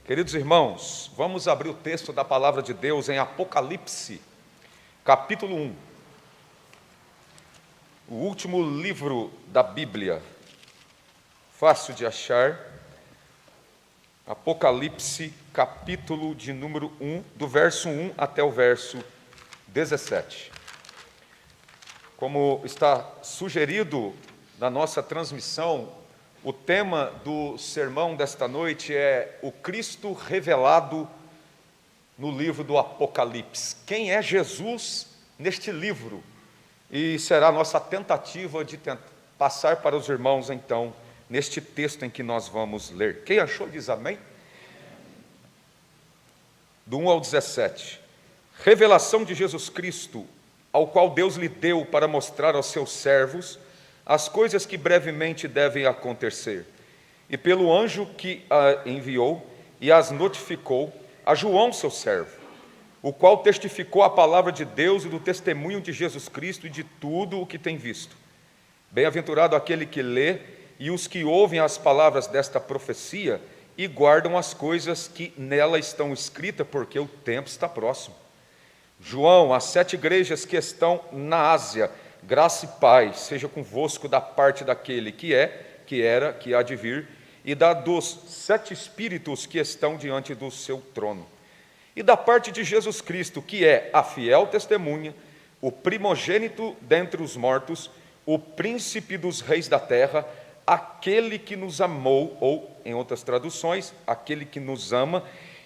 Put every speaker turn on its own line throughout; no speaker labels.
Queridos irmãos, vamos abrir o texto da palavra de Deus em Apocalipse, capítulo 1. O último livro da Bíblia, fácil de achar. Apocalipse, capítulo de número 1, do verso 1 até o verso 17. Como está sugerido na nossa transmissão, o tema do sermão desta noite é o Cristo revelado no livro do Apocalipse. Quem é Jesus neste livro? E será a nossa tentativa de passar para os irmãos, então, neste texto em que nós vamos ler. Quem achou diz amém? Do 1 ao 17. Revelação de Jesus Cristo, ao qual Deus lhe deu para mostrar aos seus servos as coisas que brevemente devem acontecer. E pelo anjo que a enviou e as notificou, a João, seu servo, o qual testificou a palavra de Deus e do testemunho de Jesus Cristo e de tudo o que tem visto. Bem-aventurado aquele que lê e os que ouvem as palavras desta profecia e guardam as coisas que nela estão escritas, porque o tempo está próximo. João, as 7 igrejas que estão na Ásia, graça e paz seja convosco da parte daquele que é, que era, que há de vir, e da dos 7 espíritos que estão diante do seu trono. E da parte de Jesus Cristo, que é a fiel testemunha, o primogênito dentre os mortos, o príncipe dos reis da terra, aquele que nos amou, ou, em outras traduções, aquele que nos ama,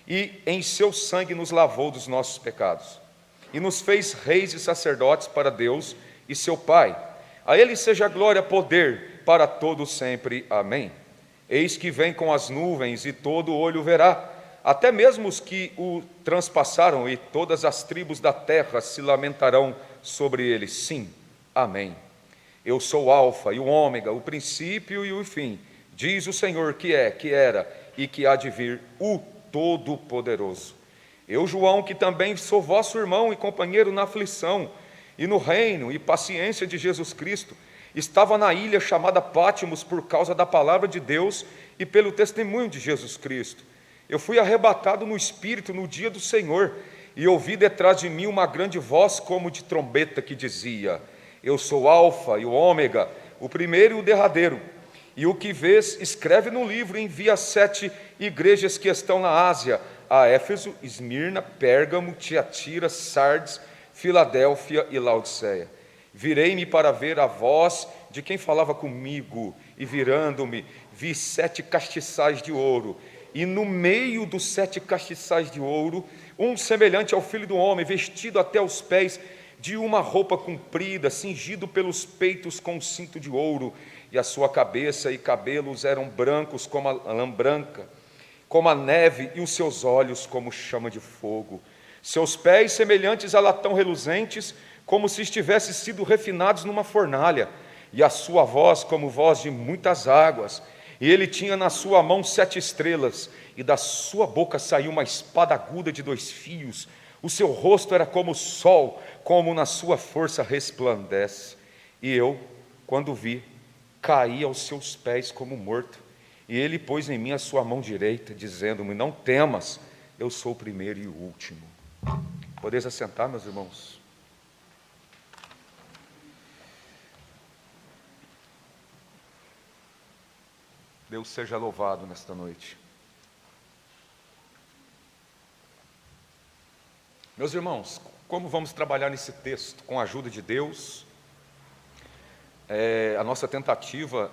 e em seu sangue nos lavou dos nossos pecados. E nos fez reis e sacerdotes para Deus e seu Pai. A ele seja glória, poder, para todos sempre. Amém. Eis que vem com as nuvens, e todo olho verá, até mesmo os que o transpassaram, e todas as tribos da terra se lamentarão sobre ele. Sim, amém. Eu sou o Alfa e o Ômega, o princípio e o fim, diz o Senhor que é, que era e que há de vir, o Todo-Poderoso. Eu, João, que também sou vosso irmão e companheiro na aflição, e no reino e paciência de Jesus Cristo, estava na ilha chamada Pátimos por causa da palavra de Deus e pelo testemunho de Jesus Cristo. Eu fui arrebatado no Espírito no dia do Senhor, e ouvi detrás de mim uma grande voz como de trombeta que dizia: Eu sou o Alfa e o Ômega, o primeiro e o derradeiro. E o que vês, escreve no livro e envia às 7 igrejas que estão na Ásia, a Éfeso, Esmirna, Pérgamo, Tiatira, Sardes, Filadélfia e Laodiceia. Virei-me para ver a voz de quem falava comigo, e virando-me, vi 7 castiçais de ouro, e no meio dos 7 castiçais de ouro, um semelhante ao Filho do Homem, vestido até os pés de uma roupa comprida, cingido pelos peitos com um cinto de ouro, e a sua cabeça e cabelos eram brancos como a lã branca, como a neve, e os seus olhos como chama de fogo. Seus pés semelhantes a latão reluzentes, como se estivessem sido refinados numa fornalha, e a sua voz como voz de muitas águas. E ele tinha na sua mão 7 estrelas, e da sua boca saiu uma espada aguda de 2 fios. O seu rosto era como o sol, como na sua força resplandece. E eu, quando vi, caí aos seus pés como morto. E ele pôs em mim a sua mão direita, dizendo-me: Não temas, eu sou o primeiro e o último. Podeis assentar, meus irmãos? Deus seja louvado nesta noite. Meus irmãos, como vamos trabalhar nesse texto? Com a ajuda de Deus, a nossa tentativa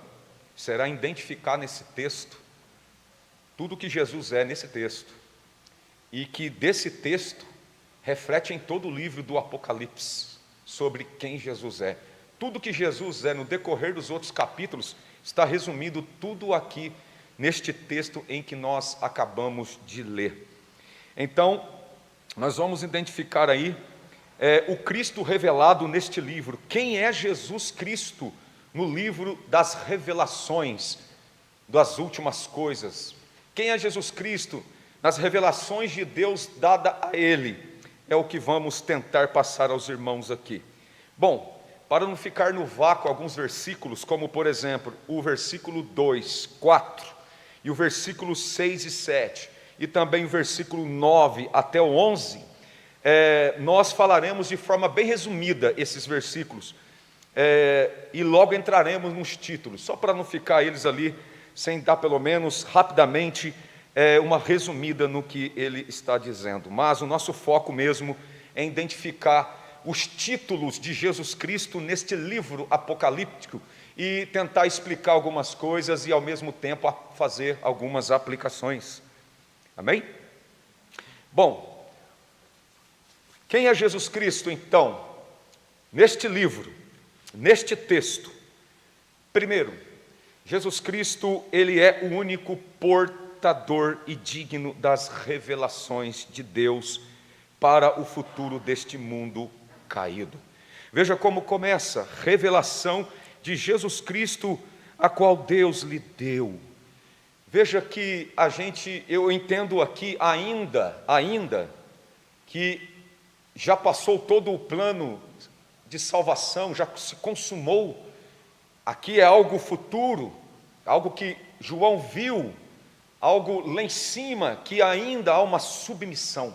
será identificar nesse texto tudo o que Jesus é nesse texto, e que desse texto reflete em todo o livro do Apocalipse sobre quem Jesus é. Tudo que Jesus é no decorrer dos outros capítulos está resumido tudo aqui neste texto em que nós acabamos de ler. Então, nós vamos identificar aí o Cristo revelado neste livro. Quem é Jesus Cristo no livro das revelações das últimas coisas? Quem é Jesus Cristo nas revelações de Deus dada a Ele? É o que vamos tentar passar aos irmãos aqui. Bom, para não ficar no vácuo alguns versículos, como por exemplo o versículo 2, 4 e o versículo 6 e 7, e também o versículo 9 até o 11, nós falaremos de forma bem resumida esses versículos, e logo entraremos nos títulos, só para não ficar eles ali, sem dar pelo menos rapidamente uma resumida no que ele está dizendo. Mas o nosso foco mesmo é identificar os títulos de Jesus Cristo neste livro apocalíptico e tentar explicar algumas coisas e ao mesmo tempo fazer algumas aplicações. Amém? Bom, quem é Jesus Cristo então? Neste livro, neste texto, primeiro, Jesus Cristo, ele é o único portador e digno das revelações de Deus para o futuro deste mundo caído. Veja como começa: revelação de Jesus Cristo, a qual Deus lhe deu. Veja que eu entendo aqui ainda, que já passou todo o plano de salvação, já se consumou. Aqui é algo futuro, algo que João viu, algo lá em cima, que ainda há uma submissão.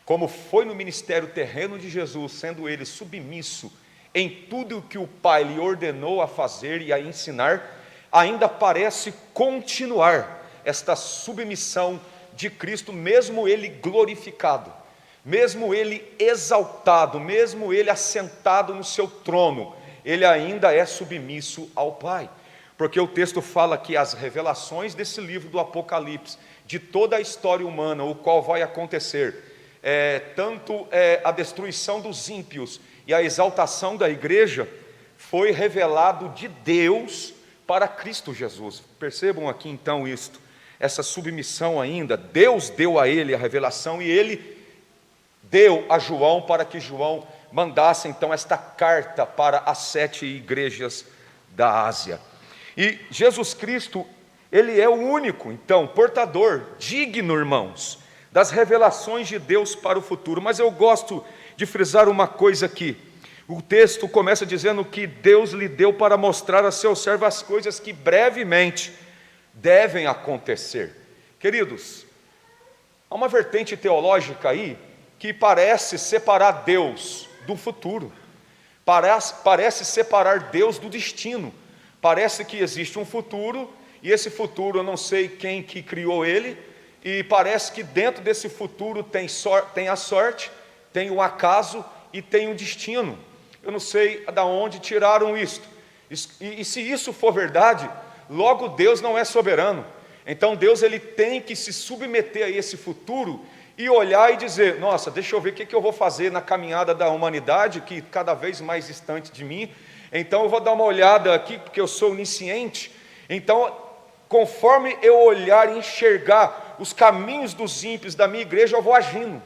Como foi no ministério terreno de Jesus, sendo ele submisso em tudo o que o Pai lhe ordenou a fazer e a ensinar, ainda parece continuar esta submissão de Cristo, mesmo ele glorificado, mesmo ele exaltado, mesmo ele assentado no seu trono, ele ainda é submisso ao Pai, porque o texto fala que as revelações desse livro do Apocalipse, de toda a história humana, o qual vai acontecer, tanto a destruição dos ímpios e a exaltação da igreja, foi revelado de Deus para Cristo Jesus. Percebam aqui então isto, essa submissão ainda, Deus deu a ele a revelação e ele deu a João para que João mandasse então esta carta para as 7 igrejas da Ásia. E Jesus Cristo, ele é o único então portador, digno, irmãos, das revelações de Deus para o futuro. Mas eu gosto de frisar uma coisa aqui. O texto começa dizendo que Deus lhe deu para mostrar a seu servo as coisas que brevemente devem acontecer. Queridos, há uma vertente teológica aí que parece separar Deus do futuro, parece separar Deus do destino. Parece que existe um futuro, e esse futuro eu não sei quem que criou ele, e parece que dentro desse futuro tem a sorte, tem o acaso e tem o destino. Eu não sei de onde tiraram isto. E se isso for verdade, logo Deus não é soberano. Então Deus ele tem que se submeter a esse futuro e olhar e dizer: nossa, deixa eu ver o que eu vou fazer na caminhada da humanidade, que cada vez mais distante de mim. Então eu vou dar uma olhada aqui, porque eu sou onisciente. Então, conforme eu olhar e enxergar os caminhos dos ímpios da minha igreja, eu vou agindo,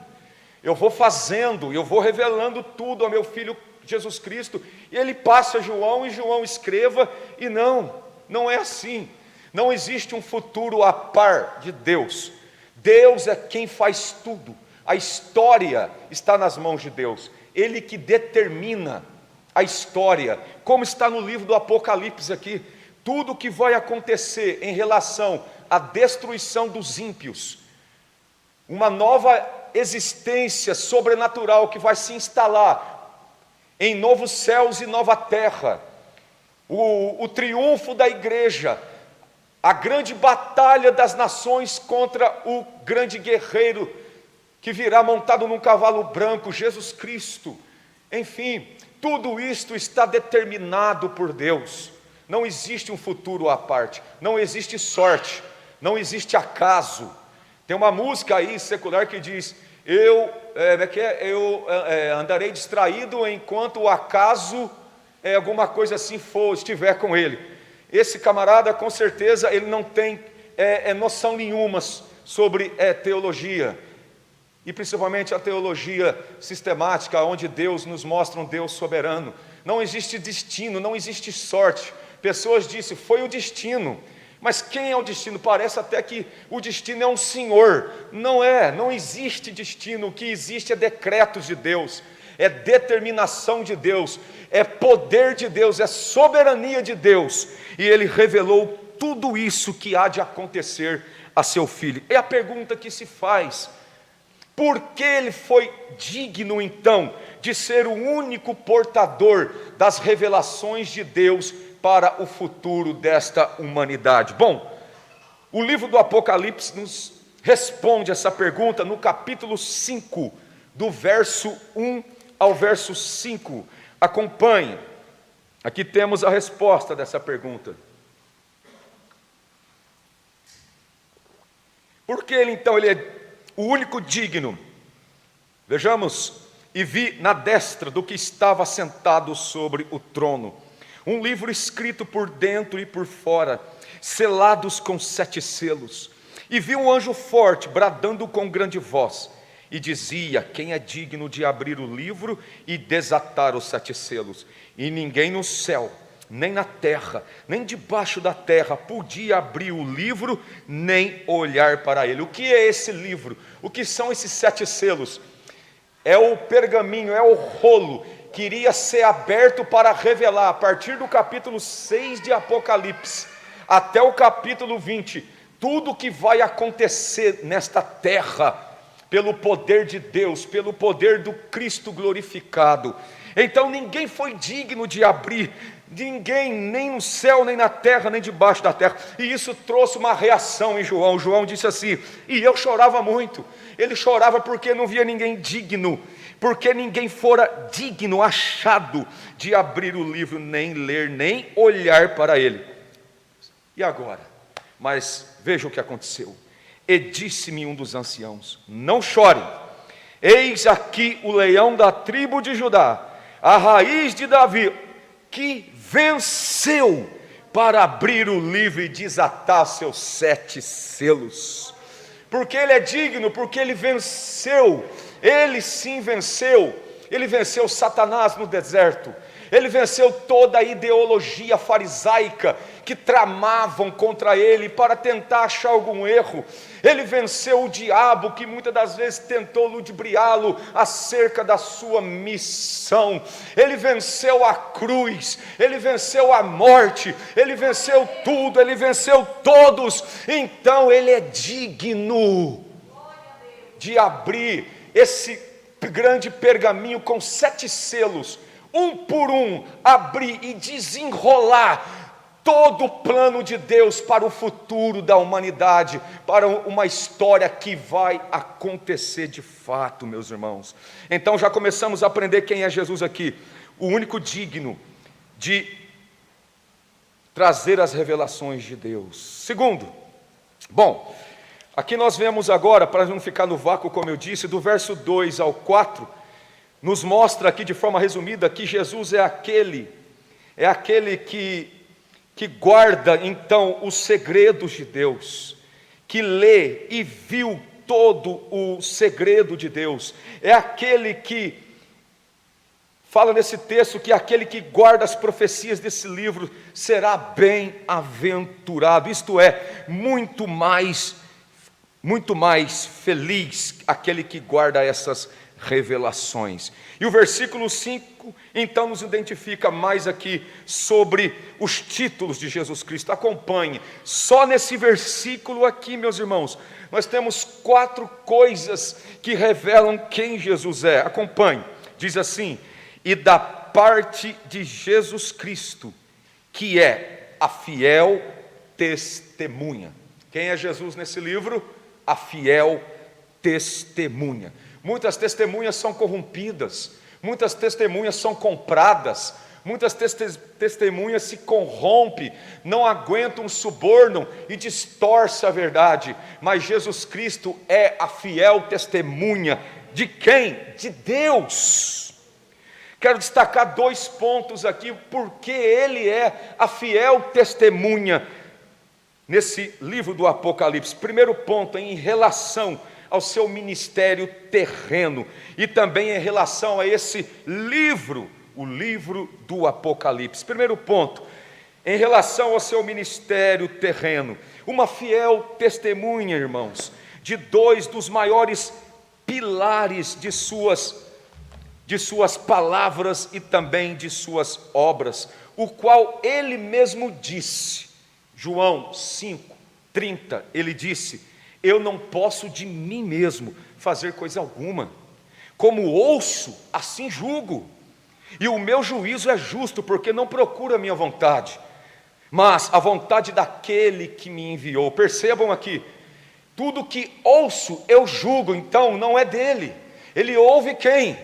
eu vou fazendo, eu vou revelando tudo ao meu Filho Jesus Cristo. E ele passa a João, e João escreva. E não é assim. Não existe um futuro a par de Deus. Deus é quem faz tudo. A história está nas mãos de Deus. Ele que determina a história, como está no livro do Apocalipse aqui. Tudo o que vai acontecer em relação à destruição dos ímpios, uma nova existência sobrenatural que vai se instalar em novos céus e nova terra, o triunfo da igreja, a grande batalha das nações contra o grande guerreiro que virá montado num cavalo branco, Jesus Cristo. Enfim, tudo isto está determinado por Deus. Não existe um futuro à parte, não existe sorte, não existe acaso. Tem uma música aí secular que diz: eu andarei distraído enquanto o acaso, alguma coisa assim estiver com ele. Esse camarada, com certeza, ele não tem noção nenhuma sobre teologia, e principalmente a teologia sistemática, onde Deus nos mostra um Deus soberano. Não existe destino, não existe sorte. Pessoas dizem: foi o destino. Mas quem é o destino? Parece até que o destino é um senhor. Não existe destino. O que existe é decretos de Deus, é determinação de Deus, é poder de Deus, é soberania de Deus. E Ele revelou tudo isso que há de acontecer a seu filho. É a pergunta que se faz. Por que ele foi digno, então, de ser o único portador das revelações de Deus para o futuro desta humanidade? Bom, o livro do Apocalipse nos responde essa pergunta no capítulo 5, do verso 1 ao verso 5. Acompanhe. Aqui temos a resposta dessa pergunta. Por que ele, então, ele é o único digno? Vejamos: e vi na destra do que estava sentado sobre o trono um livro escrito por dentro e por fora, selados com 7 selos. E vi um anjo forte bradando com grande voz, e dizia: quem é digno de abrir o livro e desatar os 7 selos? E ninguém no céu, nem na terra, nem debaixo da terra podia abrir o livro, nem olhar para ele. O que é esse livro? O que são esses 7 selos? É o pergaminho, é o rolo que iria ser aberto para revelar, a partir do capítulo 6 de Apocalipse até o capítulo 20, tudo o que vai acontecer nesta terra, pelo poder de Deus, pelo poder do Cristo glorificado. Então ninguém foi digno de abrir, ninguém, nem no céu, nem na terra, nem debaixo da terra. E isso trouxe uma reação em João. João disse assim: e eu chorava muito. Ele chorava porque não via ninguém digno, porque ninguém fora digno, achado de abrir o livro, nem ler, nem olhar para ele. E agora? Mas veja o que aconteceu. E disse-me um dos anciãos: não chore, eis aqui o leão da tribo de Judá, a raiz de Davi, que venceu para abrir o livro e desatar seus 7 selos. Porque ele é digno, porque ele venceu. Ele sim venceu. Ele venceu Satanás no deserto. Ele venceu toda a ideologia farisaica que tramavam contra ele para tentar achar algum erro. Ele venceu o diabo, que muitas das vezes tentou ludibriá-lo acerca da sua missão. Ele venceu a cruz, ele venceu a morte, ele venceu tudo, ele venceu todos. Então ele é digno de abrir esse grande pergaminho com 7 selos, um por um, abrir e desenrolar todo o plano de Deus para o futuro da humanidade, para uma história que vai acontecer de fato, meus irmãos. Então já começamos a aprender quem é Jesus aqui, o único digno de trazer as revelações de Deus. Segundo, bom, aqui nós vemos agora, para não ficar no vácuo, como eu disse, do verso 2 ao 4, nos mostra aqui de forma resumida que Jesus é aquele que guarda então os segredos de Deus, que lê e viu todo o segredo de Deus, é aquele que fala nesse texto que aquele que guarda as profecias desse livro será bem-aventurado, isto é, muito mais feliz aquele que guarda essas revelações. E o versículo 5 então nos identifica mais aqui sobre os títulos de Jesus Cristo. Acompanhe, só nesse versículo aqui, meus irmãos, nós temos 4 coisas que revelam quem Jesus é. Acompanhe, diz assim: e da parte de Jesus Cristo, que é a fiel testemunha. Quem é Jesus nesse livro? A fiel testemunha. Muitas testemunhas são corrompidas, muitas testemunhas são compradas, muitas testemunhas se corrompem, não aguentam um suborno e distorcem a verdade, mas Jesus Cristo é a fiel testemunha. De quem? De Deus. Quero destacar 2 pontos aqui, porque Ele é a fiel testemunha nesse livro do Apocalipse. Primeiro ponto, em relação ao seu ministério terreno, e também em relação a esse livro, o livro do Apocalipse. Primeiro ponto, em relação ao seu ministério terreno, uma fiel testemunha, irmãos, de 2 dos maiores pilares de suas palavras e também de suas obras, o qual ele mesmo disse, João 5, 30, ele disse: eu não posso de mim mesmo fazer coisa alguma. Como ouço, assim julgo. E o meu juízo é justo, porque não procuro a minha vontade, mas a vontade daquele que me enviou. Percebam aqui, tudo que ouço eu julgo, então não é dele. Ele ouve quem?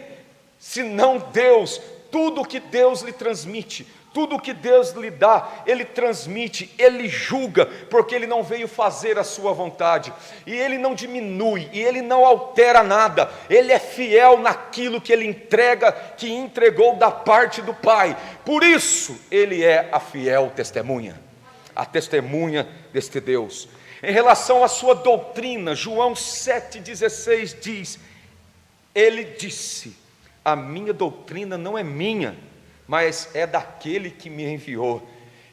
Senão Deus. Tudo que Deus lhe transmite, tudo que Deus lhe dá, Ele transmite, Ele julga, porque Ele não veio fazer a sua vontade, e Ele não diminui, e Ele não altera nada, Ele é fiel naquilo que Ele entrega, que entregou da parte do Pai. Por isso Ele é a fiel testemunha, a testemunha deste Deus. Em relação à sua doutrina, João 7,16 diz: Ele disse: a minha doutrina não é minha, mas é daquele que me enviou.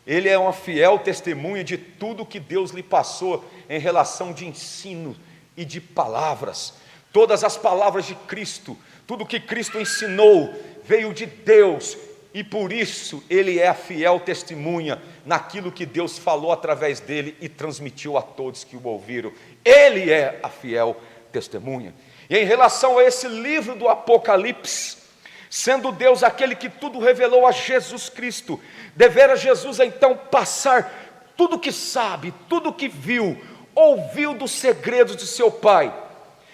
Ele é uma fiel testemunha de tudo que Deus lhe passou em relação de ensino e de palavras. Todas as palavras de Cristo, tudo que Cristo ensinou, veio de Deus, e por isso ele é a fiel testemunha naquilo que Deus falou através dele e transmitiu a todos que o ouviram. Ele é a fiel testemunha. E em relação a esse livro do Apocalipse, sendo Deus aquele que tudo revelou a Jesus Cristo, devera Jesus então passar tudo que sabe, tudo que viu, ouviu dos segredos de seu Pai,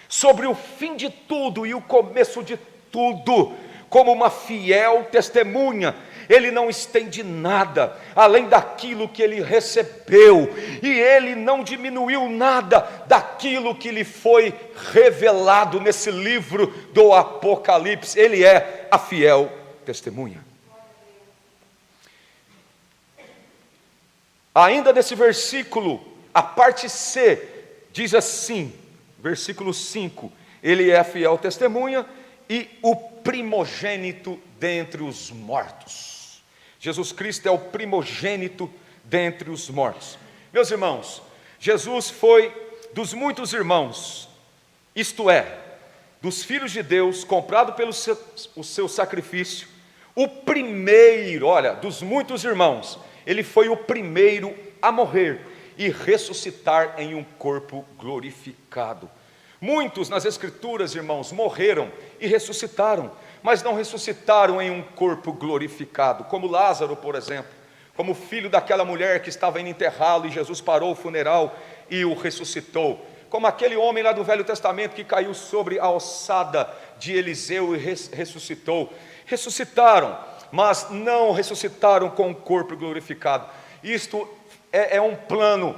sobre o fim de tudo e o começo de tudo, como uma fiel testemunha. Ele não estende nada além daquilo que ele recebeu, e ele não diminuiu nada daquilo que lhe foi revelado nesse livro do Apocalipse. Ele é a fiel testemunha. Ainda nesse versículo, a parte C diz assim, versículo 5: ele é a fiel testemunha e o primogênito dentre os mortos. Jesus Cristo é o primogênito dentre os mortos. Meus irmãos, Jesus foi dos muitos irmãos, isto é, dos filhos de Deus, comprado pelo seu sacrifício, o primeiro, olha, dos muitos irmãos, ele foi o primeiro a morrer e ressuscitar em um corpo glorificado. Muitos nas Escrituras, irmãos, morreram e ressuscitaram, mas não ressuscitaram em um corpo glorificado, como Lázaro, por exemplo, como o filho daquela mulher que estava indo enterrá-lo e Jesus parou o funeral e o ressuscitou, como aquele homem lá do Velho Testamento que caiu sobre a ossada de Eliseu e ressuscitou. Ressuscitaram, mas não ressuscitaram com o corpo glorificado. Isto é um plano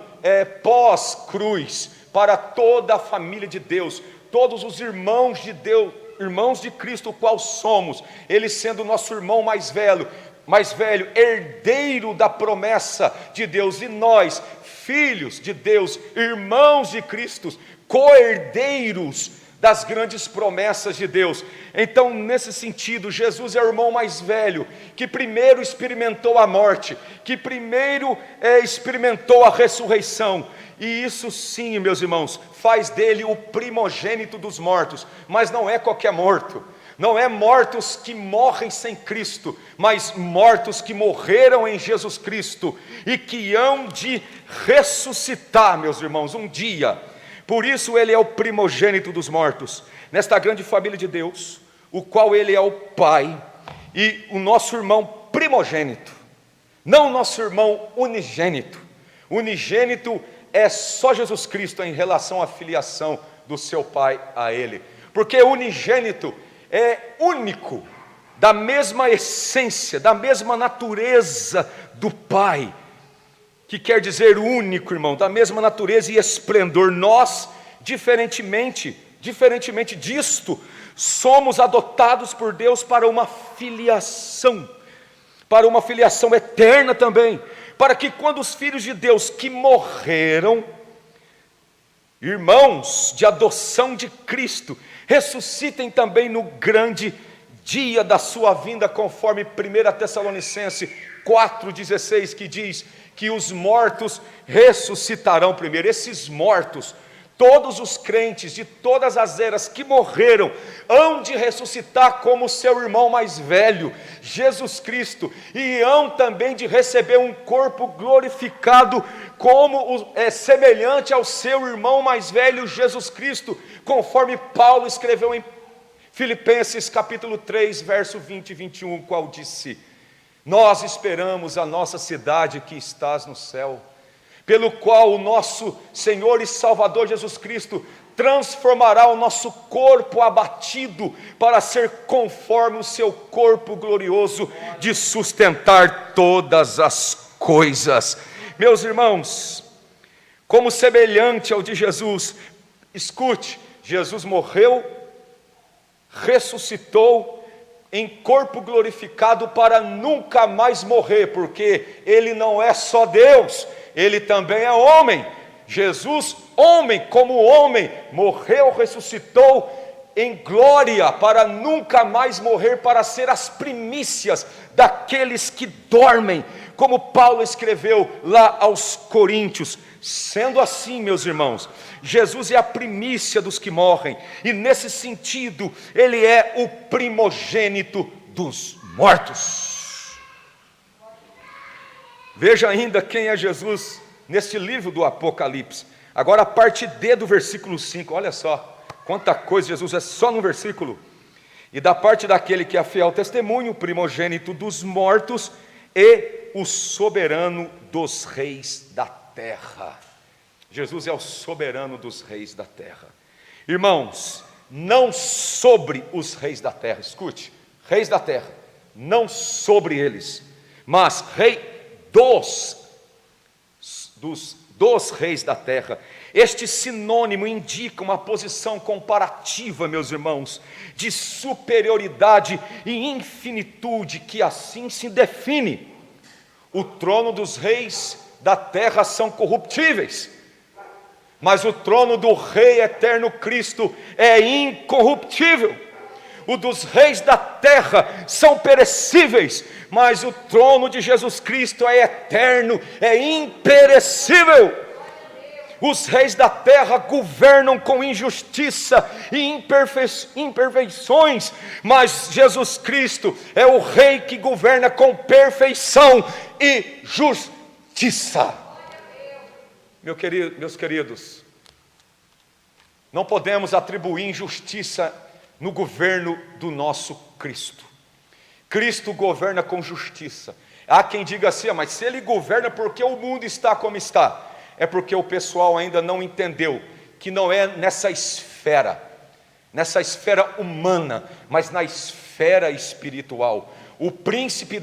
pós-cruz para toda a família de Deus, todos os irmãos de Deus, irmãos de Cristo, o qual somos, ele sendo nosso irmão mais velho, herdeiro da promessa de Deus, e nós, filhos de Deus, irmãos de Cristo, co-herdeiros das grandes promessas de Deus. Então, nesse sentido, Jesus é o irmão mais velho, que primeiro experimentou a morte, que primeiro experimentou a ressurreição, e isso sim, meus irmãos, faz dele o primogênito dos mortos. Mas não é qualquer morto, não é mortos que morrem sem Cristo, mas mortos que morreram em Jesus Cristo e que hão de ressuscitar, meus irmãos, um dia. Por isso ele é o primogênito dos mortos, nesta grande família de Deus, o qual ele é o Pai e o nosso irmão primogênito, não o nosso irmão unigênito. Unigênito é só Jesus Cristo em relação à filiação do seu Pai a Ele, porque unigênito é único, da mesma essência, da mesma natureza do Pai, que quer dizer único, irmão, da mesma natureza e esplendor. Nós, diferentemente disto, somos adotados por Deus para uma filiação eterna também, para que quando os filhos de Deus que morreram, irmãos de adoção de Cristo, ressuscitem também no grande dia da sua vinda, conforme 1 Tessalonicenses 4,16, que diz que os mortos ressuscitarão primeiro. Esses mortos, Todos os crentes de todas as eras que morreram hão de ressuscitar como seu irmão mais velho, Jesus Cristo, e hão também de receber um corpo glorificado como semelhante ao seu irmão mais velho, Jesus Cristo, conforme Paulo escreveu em Filipenses capítulo 3, verso 20 e 21, o qual disse: nós esperamos a nossa cidade que estás no céu, pelo qual o nosso Senhor e Salvador Jesus Cristo transformará o nosso corpo abatido para ser conforme o seu corpo glorioso de sustentar todas as coisas. Meus irmãos, como semelhante ao de Jesus, escute, Jesus morreu, ressuscitou em corpo glorificado para nunca mais morrer, porque Ele não é só Deus, Ele também é homem. Jesus, homem como homem, morreu, ressuscitou em glória para nunca mais morrer, para ser as primícias daqueles que dormem, como Paulo escreveu lá aos Coríntios. Sendo assim, meus irmãos, Jesus é a primícia dos que morrem, e nesse sentido, Ele é o primogênito dos mortos. Veja ainda quem é Jesus neste livro do Apocalipse. Agora a parte D do versículo 5, olha só, quanta coisa Jesus é só no versículo. E da parte daquele que é fiel testemunho, primogênito dos mortos e o soberano dos reis da terra. Jesus é o soberano dos reis da terra. Irmãos, não sobre os reis da terra, escute, reis da terra, não sobre eles, mas rei dos reis da terra. Este sinônimo indica uma posição comparativa, meus irmãos, de superioridade e infinitude, que assim se define. O trono dos reis da terra são corruptíveis, mas o trono do Rei eterno Cristo é incorruptível. O dos reis da terra são perecíveis, mas o trono de Jesus Cristo é eterno, é imperecível. Os reis da terra governam com injustiça e imperfeições, mas Jesus Cristo é o Rei que governa com perfeição e justiça. Meus queridos, não podemos atribuir injustiça no governo do nosso Cristo. Cristo governa com justiça. Há quem diga assim, mas se Ele governa, por que o mundo está como está? É porque o pessoal ainda não entendeu que não é nessa esfera humana, mas na esfera espiritual. O príncipe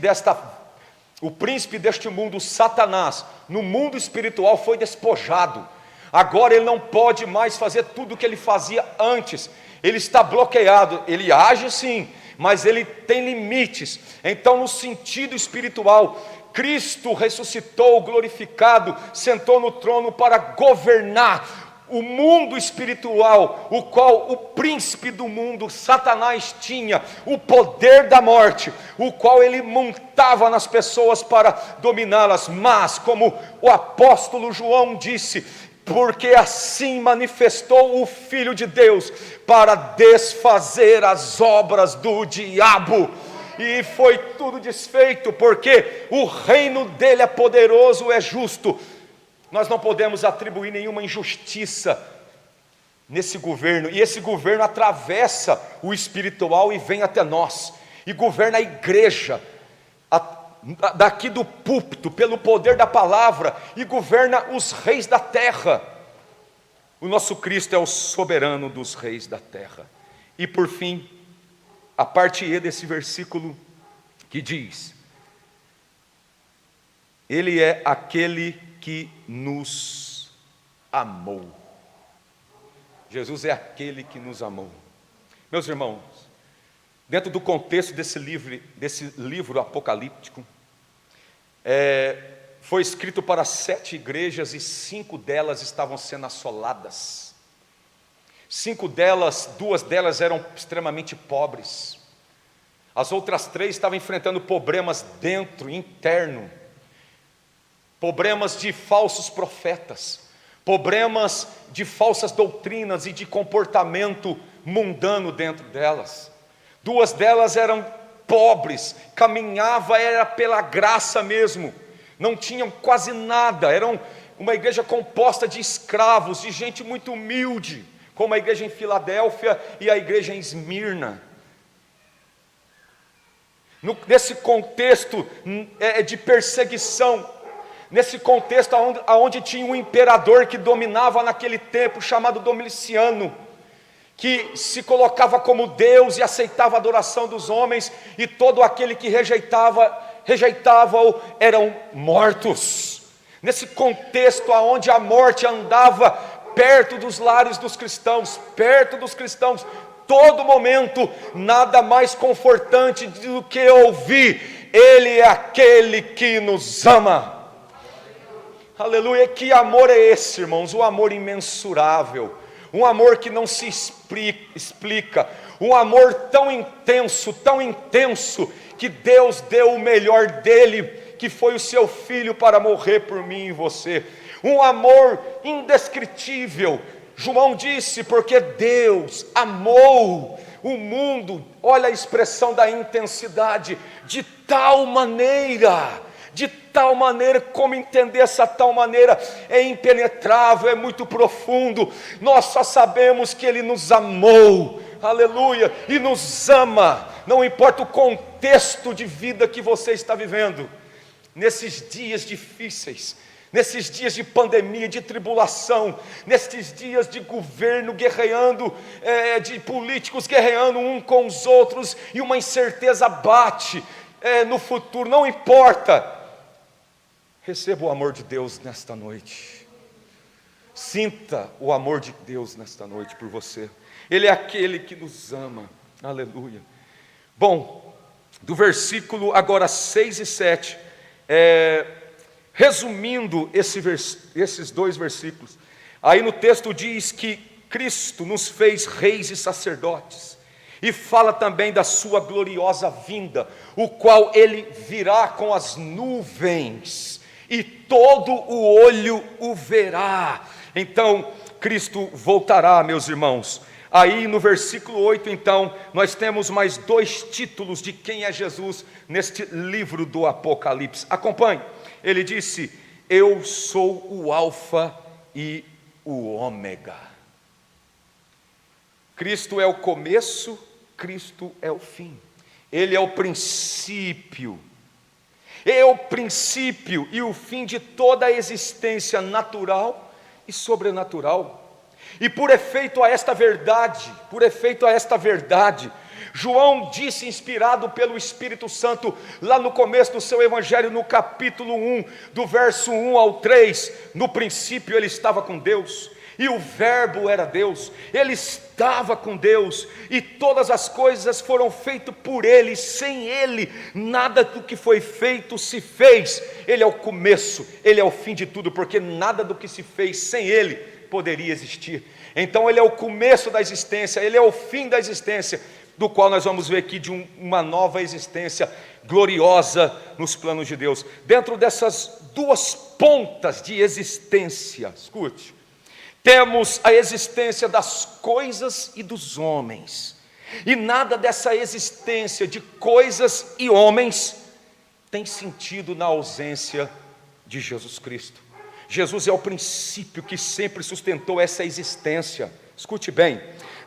deste mundo, Satanás, no mundo espiritual foi despojado. Agora ele não pode mais fazer tudo o que ele fazia antes. Ele está bloqueado, ele age sim, mas ele tem limites. Então, no sentido espiritual, Cristo ressuscitou, glorificado, sentou no trono para governar o mundo espiritual, o qual o príncipe do mundo, Satanás, tinha o poder da morte, o qual ele montava nas pessoas para dominá-las. Mas, como o apóstolo João disse, porque assim manifestou o Filho de Deus para desfazer as obras do diabo. E foi tudo desfeito, porque o reino dele é poderoso, é justo. Nós não podemos atribuir nenhuma injustiça nesse governo, e esse governo atravessa o espiritual e vem até nós, e governa a igreja, daqui do púlpito, pelo poder da palavra, e governa os reis da terra. O nosso Cristo é o soberano dos reis da terra. E por fim, a parte E desse versículo que diz: Ele é aquele que nos amou. Jesus é aquele que nos amou. Meus irmãos, dentro do contexto desse livro apocalíptico, foi escrito para 7 igrejas e 5 delas estavam sendo assoladas. 5 delas, 2 delas eram extremamente pobres. As outras 3 estavam enfrentando problemas interno, problemas de falsos profetas, problemas de falsas doutrinas e de comportamento mundano dentro delas. 2 delas eram pobres, caminhava era pela graça mesmo, não tinham quase nada, eram uma igreja composta de escravos, de gente muito humilde, como a igreja em Filadélfia e a igreja em Esmirna. Nesse contexto de perseguição, nesse contexto onde tinha um imperador que dominava naquele tempo, chamado Domiciano, que se colocava como Deus e aceitava a adoração dos homens, e todo aquele que rejeitava-o eram mortos. Nesse contexto onde a morte andava perto dos lares dos cristãos, todo momento, nada mais confortante do que ouvir: Ele é aquele que nos ama. Aleluia. Que amor é esse, irmãos? Um amor imensurável, um amor que não se explica, um amor tão intenso, que Deus deu o melhor dele, que foi o seu Filho para morrer por mim e você. Um amor indescritível. João disse: porque Deus amou o mundo, olha a expressão da intensidade, de tal maneira, como entender essa tal maneira é impenetrável, é muito profundo. Nós só sabemos que Ele nos amou, aleluia, e nos ama, não importa o contexto de vida que você está vivendo, nesses dias difíceis, nesses dias de pandemia, de tribulação, nesses dias de governo guerreando, de políticos guerreando um com os outros, e uma incerteza bate no futuro, não importa. Receba o amor de Deus nesta noite. Sinta o amor de Deus nesta noite por você. Ele é aquele que nos ama. Aleluia. Bom, do versículo agora 6 e 7, resumindo esses 2 versículos, aí no texto diz que Cristo nos fez reis e sacerdotes, e fala também da sua gloriosa vinda, o qual Ele virá com as nuvens, e todo o olho o verá. Então Cristo voltará, meus irmãos. Aí no versículo 8, então, nós temos mais 2 títulos de quem é Jesus neste livro do Apocalipse. Acompanhe. Ele disse: eu sou o Alfa e o Ômega. Cristo é o começo, Cristo é o fim. Ele é o princípio. É o princípio e o fim de toda a existência natural e sobrenatural. E por efeito a esta verdade, João disse, inspirado pelo Espírito Santo, lá no começo do seu evangelho, no capítulo 1, do verso 1 ao 3, no princípio ele estava com Deus, e o verbo era Deus, ele estava com Deus, e todas as coisas foram feitas por ele, sem ele, nada do que foi feito se fez. Ele é o começo, ele é o fim de tudo, porque nada do que se fez sem ele poderia existir. Então ele é o começo da existência, ele é o fim da existência, do qual nós vamos ver aqui de uma nova existência gloriosa nos planos de Deus. Dentro dessas 2 pontas de existência, escute, temos a existência das coisas e dos homens, e nada dessa existência de coisas e homens tem sentido na ausência de Jesus Cristo. Jesus é o princípio que sempre sustentou essa existência, escute bem,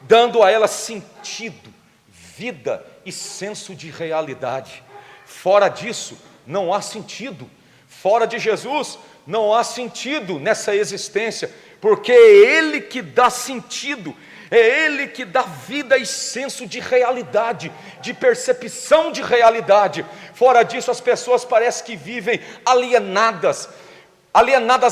dando a ela sentido, vida e senso de realidade. Fora disso, não há sentido. Fora de Jesus, não há sentido nessa existência, porque é Ele que dá sentido, é Ele que dá vida e senso de realidade, de percepção de realidade. Fora disso, as pessoas parecem que vivem alienadas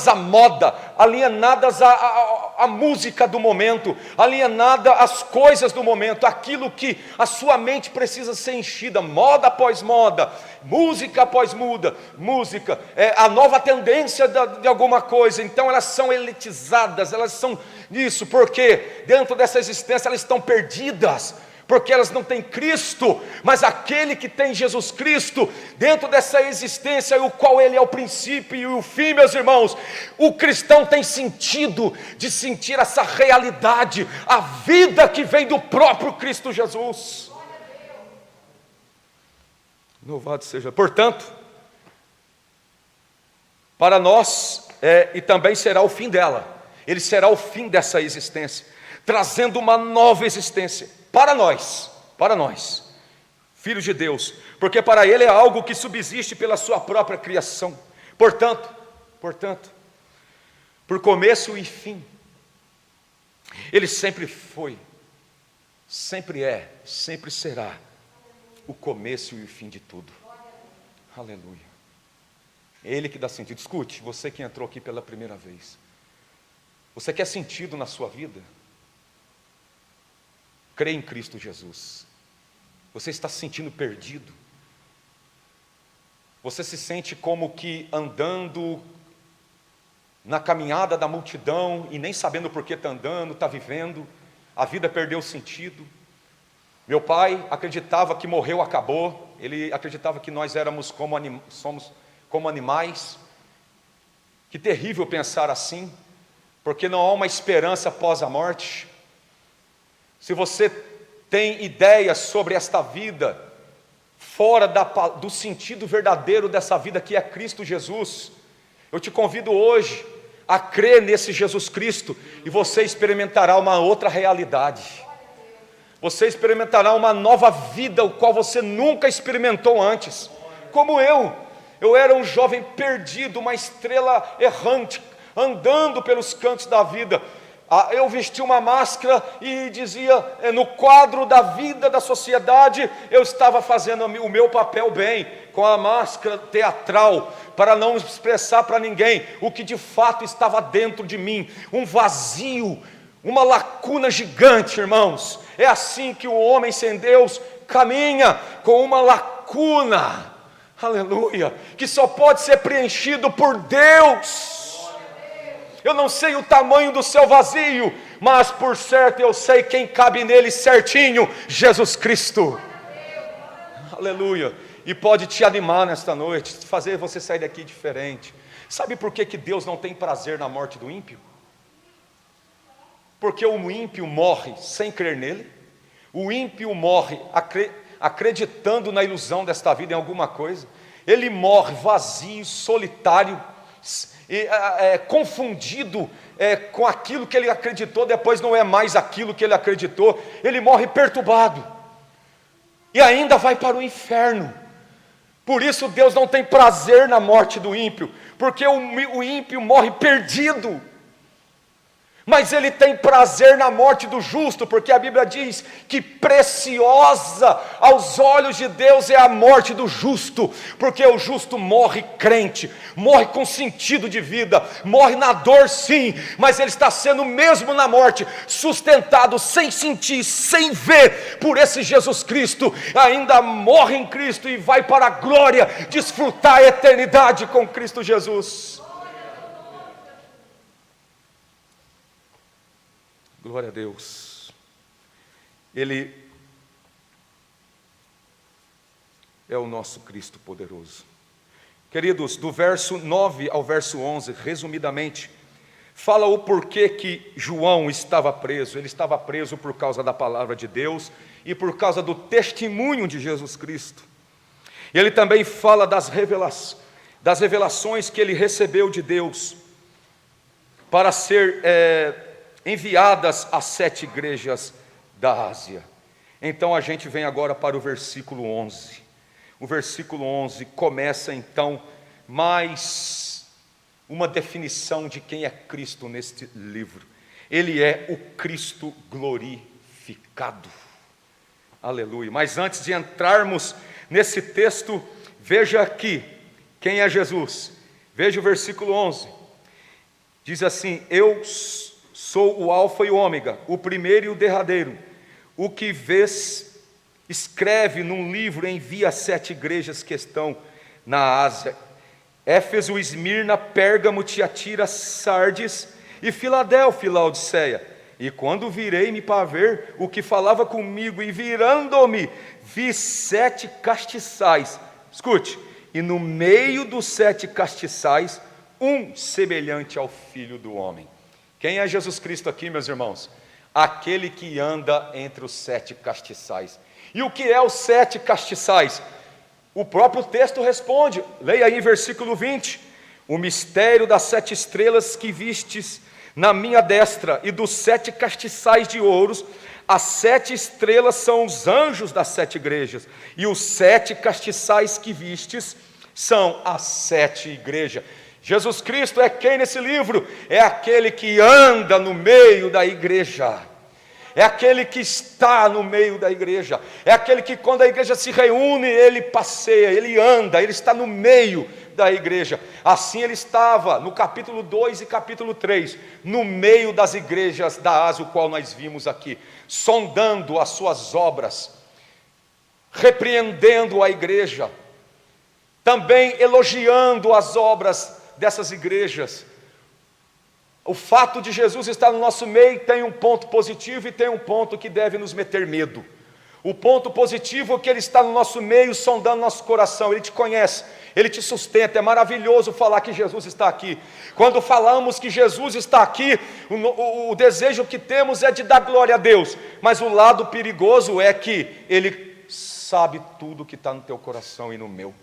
à moda, alienadas à música do momento, alienadas às coisas do momento, aquilo que a sua mente precisa ser enchida, moda após moda, música após música, a nova tendência de alguma coisa. Então elas são elitizadas, elas são isso, porque dentro dessa existência elas estão perdidas, porque elas não têm Cristo, mas aquele que tem Jesus Cristo dentro dessa existência, o qual Ele é o princípio e o fim, meus irmãos. O cristão tem sentido de sentir essa realidade, a vida que vem do próprio Cristo Jesus. Louvado seja. Portanto, para nós, e também será o fim dela, Ele será o fim dessa existência, trazendo uma nova existência para nós, filhos de Deus, porque para Ele é algo que subsiste pela sua própria criação. Portanto, por começo e fim, Ele sempre foi, sempre é, sempre será o começo e o fim de tudo. Aleluia. É Ele que dá sentido. Escute, você que entrou aqui pela primeira vez, você quer sentido na sua vida? Crê em Cristo Jesus. Você está se sentindo perdido? Você se sente como que andando na caminhada da multidão e nem sabendo por que está andando, está vivendo, a vida perdeu o sentido. Meu pai acreditava que morreu, acabou. Ele acreditava que nós somos como animais. Que terrível pensar assim, porque não há uma esperança após a morte. Se você tem ideias sobre esta vida, fora do sentido verdadeiro dessa vida que é Cristo Jesus, eu te convido hoje a crer nesse Jesus Cristo, e você experimentará uma outra realidade. Você experimentará uma nova vida, o qual você nunca experimentou antes. Como eu era um jovem perdido, uma estrela errante, andando pelos cantos da vida. Eu vesti uma máscara e dizia, no quadro da vida, da sociedade, eu estava fazendo o meu papel bem, com a máscara teatral, para não expressar para ninguém o que de fato estava dentro de mim, um vazio, uma lacuna gigante, irmãos. É assim que o homem sem Deus caminha, com uma lacuna, aleluia, que só pode ser preenchido por Deus. Eu não sei o tamanho do seu vazio, mas por certo eu sei quem cabe nele certinho: Jesus Cristo. Aleluia. E pode te animar nesta noite, fazer você sair daqui diferente. Sabe por que Deus não tem prazer na morte do ímpio? Porque o ímpio morre sem crer nele. O ímpio morre acreditando na ilusão desta vida, em alguma coisa. Ele morre vazio, solitário, confundido com aquilo que ele acreditou, depois não é mais aquilo que ele acreditou. Ele morre perturbado e ainda vai para o inferno. Por isso Deus não tem prazer na morte do ímpio, porque o ímpio morre perdido. Mas Ele tem prazer na morte do justo, porque a Bíblia diz que preciosa aos olhos de Deus é a morte do justo, porque o justo morre crente, morre com sentido de vida, morre na dor sim, mas ele está sendo mesmo na morte, sustentado sem sentir, sem ver, por esse Jesus Cristo, ainda morre em Cristo e vai para a glória, desfrutar a eternidade com Cristo Jesus. Glória a Deus. Ele é o nosso Cristo poderoso. Queridos, do verso 9 ao verso 11, resumidamente, fala o porquê que João estava preso. Ele estava preso por causa da palavra de Deus e por causa do testemunho de Jesus Cristo. Ele também fala das revelações que ele recebeu de Deus para ser enviadas às 7 igrejas da Ásia. Então a gente vem agora para o versículo 11. O versículo 11 começa então mais uma definição de quem é Cristo neste livro. Ele é o Cristo glorificado. Aleluia. Mas antes de entrarmos nesse texto, veja aqui quem é Jesus. Veja o versículo 11. Diz assim: eu sou o alfa e o ômega, o primeiro e o derradeiro. O que vês, escreve num livro, envia às 7 igrejas que estão na Ásia: Éfeso, Esmirna, Pérgamo, Tiatira, Sardes e Filadélfia, Laodiceia. E quando virei-me para ver o que falava comigo, e virando-me, vi 7 castiçais. Escute, e no meio dos 7 castiçais, um semelhante ao Filho do Homem. Quem é Jesus Cristo aqui, meus irmãos? Aquele que anda entre os 7 castiçais. E o que é os 7 castiçais? O próprio texto responde, leia aí em versículo 20: o mistério das 7 estrelas que vistes na minha destra, e dos 7 castiçais de ouros. As 7 estrelas são os anjos das 7 igrejas, e os 7 castiçais que vistes são as 7 igrejas. Jesus Cristo é quem nesse livro? É aquele que anda no meio da igreja, é aquele que está no meio da igreja, é aquele que quando a igreja se reúne, ele passeia, ele anda, ele está no meio da igreja. Assim ele estava no capítulo 2 e capítulo 3, no meio das igrejas da Ásia, o qual nós vimos aqui, sondando as suas obras, repreendendo a igreja, também elogiando as obras dessas igrejas. O fato de Jesus estar no nosso meio tem um ponto positivo e tem um ponto que deve nos meter medo. O ponto positivo é que Ele está no nosso meio, sondando nosso coração. Ele te conhece, Ele te sustenta. É maravilhoso falar que Jesus está aqui. Quando falamos que Jesus está aqui, o desejo que temos é de dar glória a Deus. Mas o lado perigoso é que Ele sabe tudo que está no teu coração e no meu.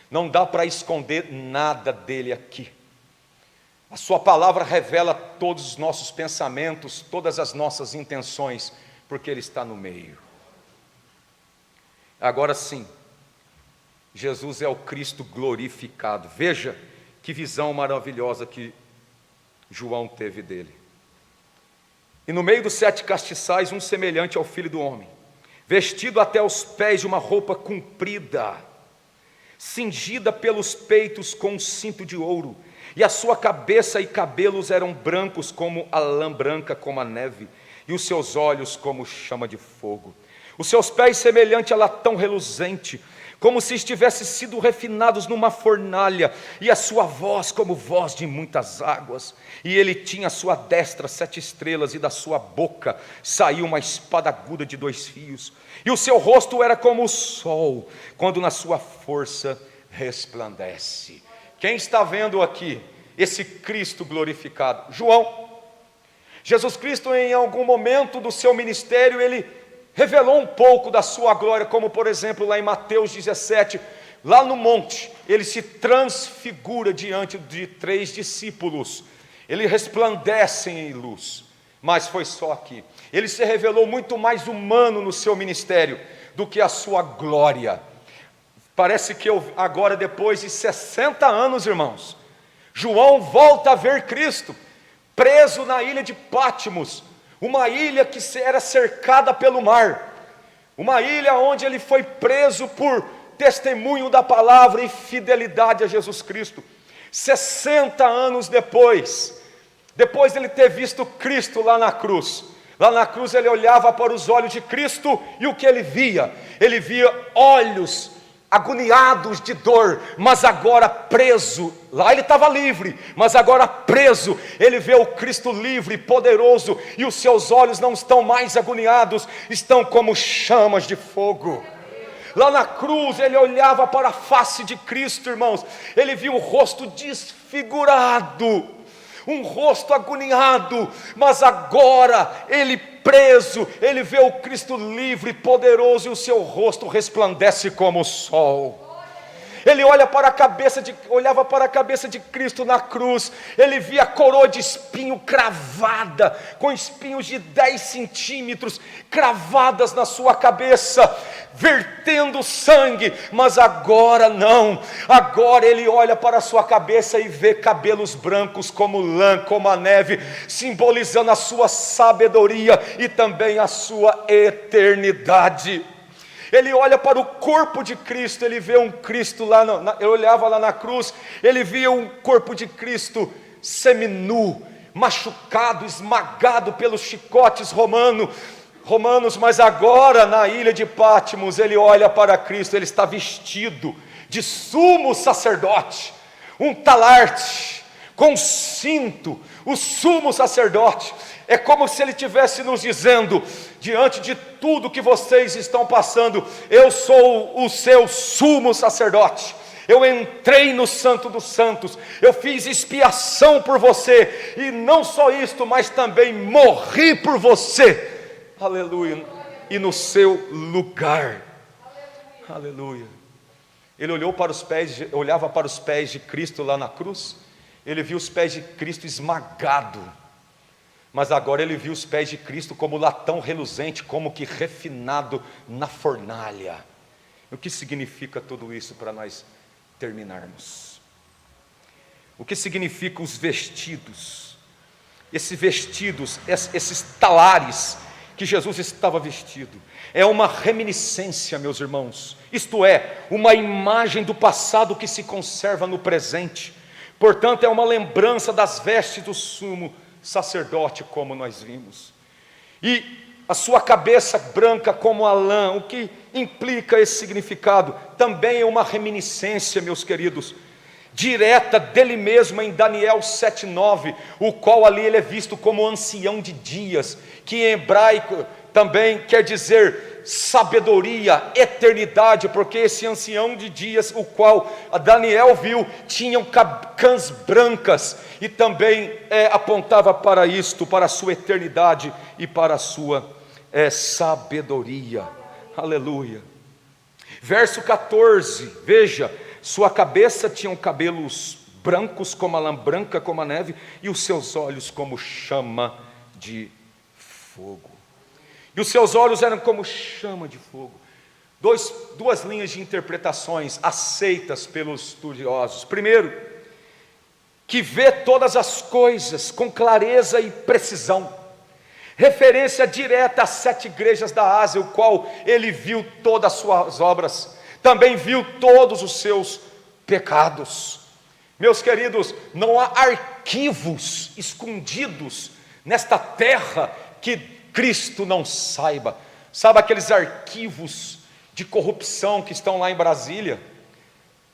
Não dá para esconder nada dEle aqui. A sua palavra revela todos os nossos pensamentos, todas as nossas intenções, porque Ele está no meio. Agora sim, Jesus é o Cristo glorificado. Veja que visão maravilhosa que João teve dele. E no meio dos 7 castiçais, um semelhante ao Filho do Homem, vestido até os pés de uma roupa comprida, cingida pelos peitos com um cinto de ouro, e a sua cabeça e cabelos eram brancos como a lã branca como a neve, e os seus olhos como chama de fogo. Os seus pés semelhante a latão reluzente, como se estivessem sido refinados numa fornalha, e a sua voz como voz de muitas águas. E ele tinha à sua destra 7 estrelas, e da sua boca saiu uma espada aguda de 2 fios. E o seu rosto era como o sol, quando na sua força resplandece. Quem está vendo aqui esse Cristo glorificado? João. Jesus Cristo, em algum momento do seu ministério, ele revelou um pouco da sua glória, como por exemplo lá em Mateus 17, lá no monte, ele se transfigura diante de 3 discípulos, ele resplandece em luz, mas foi só aqui. Ele se revelou muito mais humano no seu ministério do que a sua glória. Parece que agora, depois de 60 anos, irmãos, João volta a ver Cristo, preso na ilha de Pátimos, uma ilha que era cercada pelo mar, uma ilha onde ele foi preso por testemunho da palavra e fidelidade a Jesus Cristo. 60 anos depois de ele ter visto Cristo lá na cruz, ele olhava para os olhos de Cristo, e o que ele via? Ele via olhos agoniados de dor, mas agora preso. Lá ele estava livre, mas agora preso. Ele vê o Cristo livre, poderoso, e os seus olhos não estão mais agoniados, estão como chamas de fogo. Lá na cruz ele olhava para a face de Cristo, irmãos, ele viu o rosto desfigurado, um rosto agoniado, mas agora ele preso, ele vê o Cristo livre, poderoso, e o seu rosto resplandece como o sol. Ele olhava para a cabeça de Cristo na cruz, ele via a coroa de espinho cravada, com espinhos de 10 centímetros, cravadas na sua cabeça, vertendo sangue, mas agora não, agora ele olha para a sua cabeça e vê cabelos brancos como lã, como a neve, simbolizando a sua sabedoria e também a sua eternidade. Ele olha para o corpo de Cristo, ele vê um Cristo lá, ele olhava lá na cruz, ele via um corpo de Cristo seminu, machucado, esmagado pelos chicotes romanos, mas agora na ilha de Pátimos, ele olha para Cristo, ele está vestido de sumo sacerdote, um talarte, com cinto, o sumo sacerdote. É como se ele estivesse nos dizendo: diante de tudo que vocês estão passando, eu sou o seu sumo sacerdote. Eu entrei no Santo dos Santos, eu fiz expiação por você, e não só isto, mas também morri por você, aleluia, e no seu lugar, aleluia. Ele olhava para os pés de Cristo lá na cruz, ele viu os pés de Cristo esmagado, mas agora ele viu os pés de Cristo como latão reluzente, como que refinado na fornalha. O que significa tudo isso para nós terminarmos? O que significam os vestidos? Esses vestidos, esses talares que Jesus estava vestido, é uma reminiscência, meus irmãos, isto é, uma imagem do passado que se conserva no presente. Portanto, é uma lembrança das vestes do sumo sacerdote, como nós vimos, e a sua cabeça branca como a lã. O que implica esse significado? Também é uma reminiscência, meus queridos, direta dele mesmo em Daniel 7:9, o qual ali ele é visto como ancião de dias, que em hebraico também quer dizer sabedoria, eternidade, porque esse ancião de dias, o qual Daniel viu, tinham cãs brancas, e também apontava para isto, para a sua eternidade e para a sua sabedoria, aleluia. Verso 14, veja, sua cabeça tinha cabelos brancos como a lã, branca como a neve, e os seus olhos como chama de fogo. E os seus olhos eram como chama de fogo. Duas linhas de interpretações aceitas pelos estudiosos. Primeiro, que vê todas as coisas com clareza e precisão. Referência direta às 7 igrejas da Ásia, o qual ele viu todas as suas obras, também viu todos os seus pecados. Meus queridos, não há arquivos escondidos nesta terra que Cristo não saiba. Sabe aqueles arquivos de corrupção que estão lá em Brasília,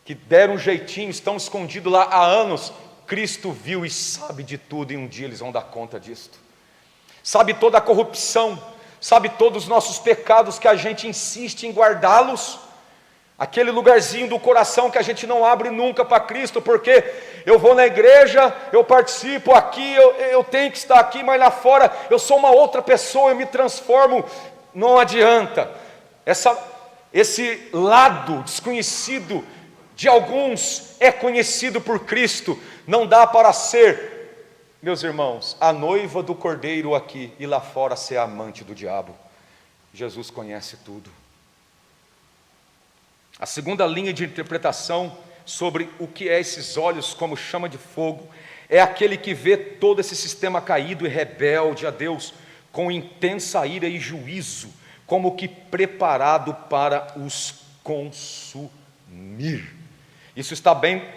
que deram um jeitinho, estão escondidos lá há anos? Cristo viu e sabe de tudo, e um dia eles vão dar conta disto. Sabe toda a corrupção, sabe todos os nossos pecados que a gente insiste em guardá-los, aquele lugarzinho do coração que a gente não abre nunca para Cristo, porque eu vou na igreja, eu participo aqui, eu tenho que estar aqui, mas lá fora eu sou uma outra pessoa, eu me transformo. Não adianta. Esse lado desconhecido de alguns é conhecido por Cristo. Não dá para ser, meus irmãos, a noiva do Cordeiro aqui e lá fora ser a amante do diabo. Jesus conhece tudo. A segunda linha de interpretação sobre o que é esses olhos como chama de fogo é aquele que vê todo esse sistema caído e rebelde a Deus com intensa ira e juízo, como que preparado para os consumir. Isso está bem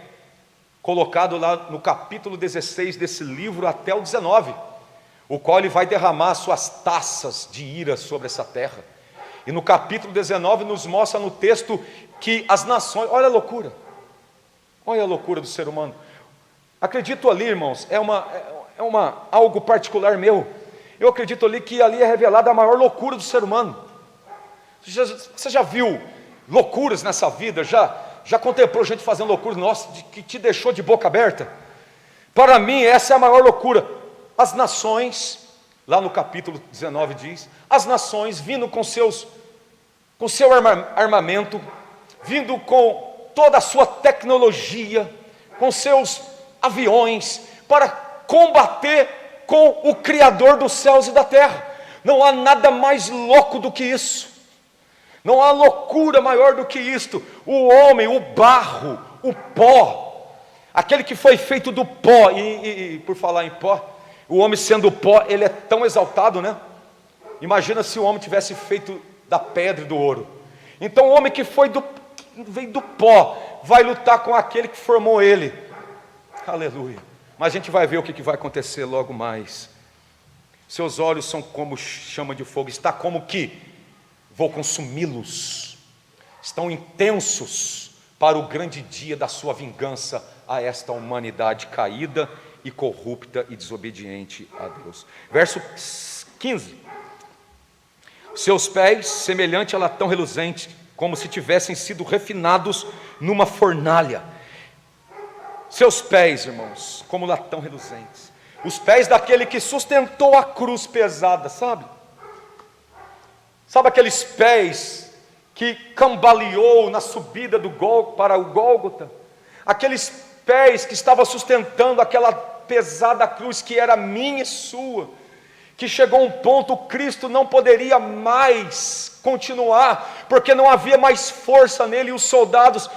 colocado lá no capítulo 16 desse livro até o 19, o qual ele vai derramar suas taças de ira sobre essa terra. E no capítulo 19 nos mostra no texto que as nações, olha a loucura do ser humano. Acredito ali, irmãos, algo particular meu. Eu acredito ali que ali é revelada a maior loucura do ser humano. Você já viu loucuras nessa vida? Já contemplou gente fazendo loucuras, nossa, que te deixou de boca aberta? Para mim, essa é a maior loucura. As nações, lá no capítulo 19 diz, as nações vindo com seu armamento, vindo com toda a sua tecnologia, com seus aviões, para combater com o Criador dos céus e da terra. Não há nada mais louco do que isso. Não há loucura maior do que isto. O homem, o barro, o pó, aquele que foi feito do pó, e por falar em pó, o homem sendo pó, ele é tão exaltado, né? Imagina se o homem tivesse feito da pedra e do ouro. Então o homem que veio do pó, vai lutar com aquele que formou ele. Aleluia. Mas a gente vai ver o que vai acontecer logo mais. Seus olhos são como chama de fogo, está como que vou consumi-los. Estão intensos para o grande dia da sua vingança a esta humanidade caída e corrupta e desobediente a Deus. Verso 15: seus pés, semelhante a latão reluzente, como se tivessem sido refinados numa fornalha. Seus pés, irmãos, como latão reluzentes. Os pés daquele que sustentou a cruz pesada, sabe? Sabe aqueles pés que cambaleou na subida para o Gólgota? Aqueles pés que estava sustentando aquela pesada cruz que era minha e sua, que chegou a um ponto, Cristo não poderia mais continuar, porque não havia mais força nele, e os soldados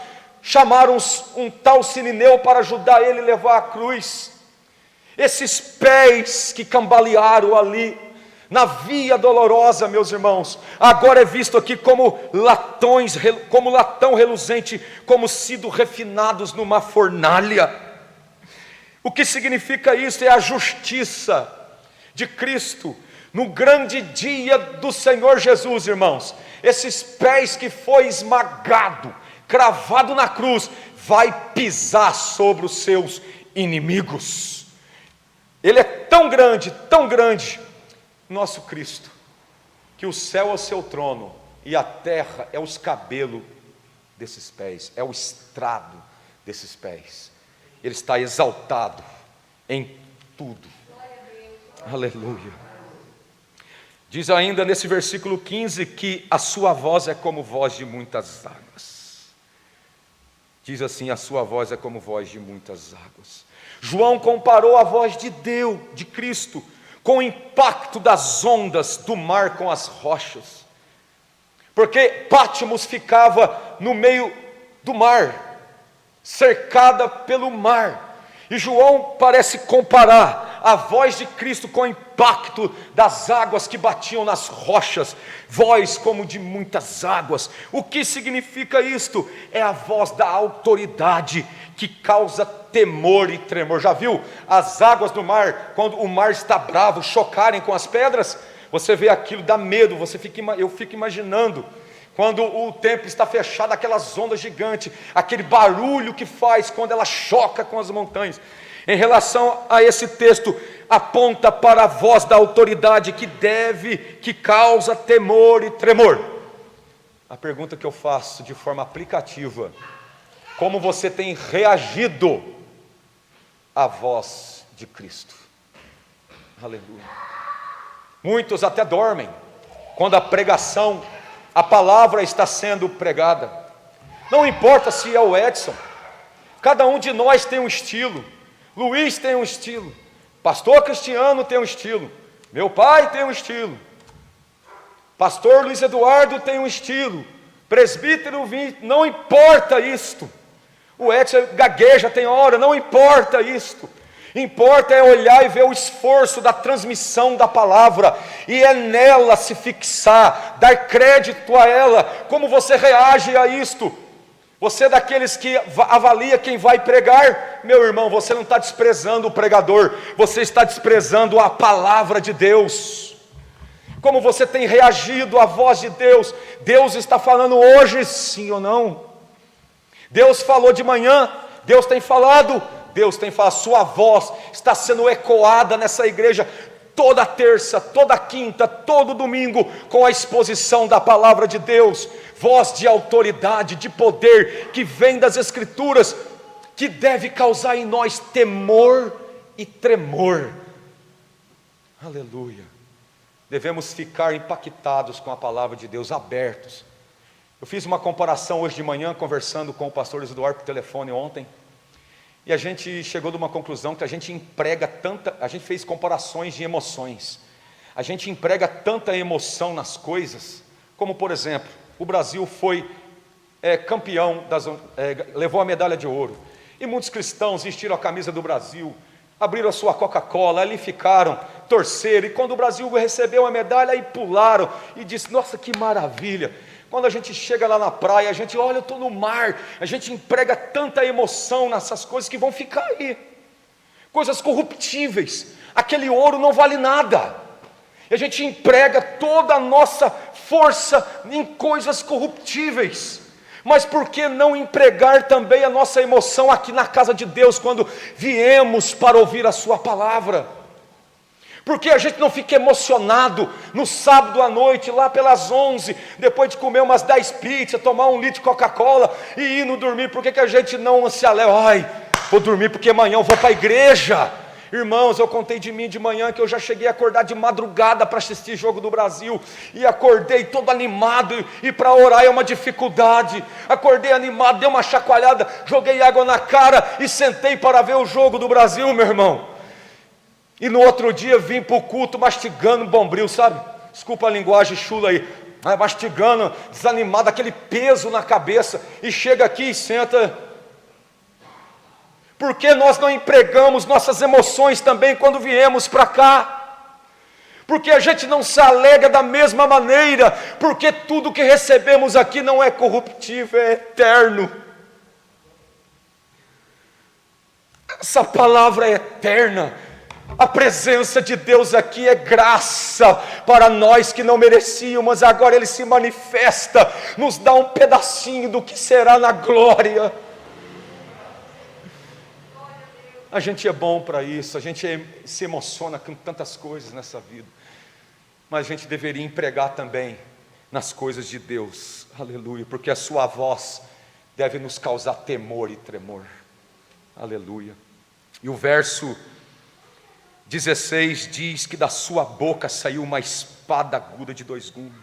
chamaram um tal Sirineu para ajudar ele a levar a cruz. Esses pés que cambalearam ali, na via dolorosa, meus irmãos, agora é visto aqui como latão reluzente, como sido refinados numa fornalha. O que significa isso? É a justiça de Cristo, no grande dia do Senhor Jesus, irmãos. Esses pés que foi esmagado, cravado na cruz, vai pisar sobre os seus inimigos. Ele é tão grande, nosso Cristo, que o céu é o seu trono e a terra é os cabelos desses pés, é o estrado desses pés. Ele está exaltado em tudo. Aleluia. Diz ainda nesse versículo 15 que a sua voz é como voz de muitas águas. Diz assim: a sua voz é como voz de muitas águas. João comparou a voz de Deus, de Cristo, com o impacto das ondas do mar com as rochas, porque Patmos ficava no meio do mar, cercada pelo mar, e João parece comparar a voz de Cristo com o impacto das águas que batiam nas rochas, voz como de muitas águas. O que significa isto? É a voz da autoridade que causa temor e tremor. Já viu as águas do mar, quando o mar está bravo, chocarem com as pedras? Você vê aquilo, dá medo, eu fico imaginando, quando o templo está fechado, aquelas ondas gigantes, aquele barulho que faz quando ela choca com as montanhas. Em relação a esse texto, aponta para a voz da autoridade que causa temor e tremor. A pergunta que eu faço de forma aplicativa: como você tem reagido à voz de Cristo? Aleluia. Muitos até dormem quando a palavra está sendo pregada. Não importa se é o Edson, cada um de nós tem um estilo. Luiz tem um estilo, pastor Cristiano tem um estilo, meu pai tem um estilo, pastor Luiz Eduardo tem um estilo, presbítero Vinte, não importa isto. O Edson gagueja, tem hora, não importa isto. Importa é olhar e ver o esforço da transmissão da palavra, e é nela se fixar, dar crédito a ela. Como você reage a isto? Você é daqueles que avalia quem vai pregar? Meu irmão, você não está desprezando o pregador, você está desprezando a palavra de Deus. Como você tem reagido à voz de Deus? Deus está falando hoje, sim ou não? Deus falou de manhã, Deus tem falado, sua voz está sendo ecoada nessa igreja toda terça, toda quinta, todo domingo, com a exposição da palavra de Deus, voz de autoridade, de poder, que vem das Escrituras, que deve causar em nós temor e tremor. Aleluia. Devemos ficar impactados com a palavra de Deus, abertos. Eu fiz uma comparação hoje de manhã, conversando com o pastor Eduardo por telefone ontem, e a gente chegou de uma conclusão que a gente fez comparações de emoções. A gente emprega tanta emoção nas coisas, como por exemplo, o Brasil foi campeão, levou a medalha de ouro, e muitos cristãos vestiram a camisa do Brasil, abriram a sua Coca-Cola, ali ficaram, torceram, e quando o Brasil recebeu a medalha, aí pularam, e disse: nossa, que maravilha. Quando a gente chega lá na praia, a gente olha, eu estou no mar, a gente emprega tanta emoção nessas coisas que vão ficar aí, coisas corruptíveis, aquele ouro não vale nada, e a gente emprega toda a nossa força em coisas corruptíveis. Mas por que não empregar também a nossa emoção aqui na casa de Deus, quando viemos para ouvir a sua palavra? Por que a gente não fica emocionado no sábado à noite, lá pelas 11, depois de comer umas 10 pizzas, tomar 1 litro de Coca-Cola e ir no dormir? Por que a gente não se alegra? Ai, vou dormir porque amanhã eu vou para a igreja. Irmãos, eu contei de mim de manhã que eu já cheguei a acordar de madrugada para assistir jogo do Brasil, e acordei todo animado, e para orar é uma dificuldade. Acordei animado, dei uma chacoalhada, joguei água na cara e sentei para ver o jogo do Brasil, meu irmão. E no outro dia vim para o culto mastigando bombril, sabe? Desculpa a linguagem chula aí, mastigando, desanimado, aquele peso na cabeça, e chega aqui e senta. Por que nós não empregamos nossas emoções também quando viemos para cá? Porque a gente não se alegra da mesma maneira? Porque tudo que recebemos aqui não é corruptível, é eterno. Essa palavra é eterna. A presença de Deus aqui é graça para nós que não merecíamos, mas agora Ele se manifesta, nos dá um pedacinho do que será na glória. A gente é bom para isso, a gente se emociona com tantas coisas nessa vida, mas a gente deveria empregar também nas coisas de Deus, aleluia, porque a sua voz deve nos causar temor e tremor, aleluia. E o verso 16 diz que da sua boca saiu uma espada aguda de 2 gumes.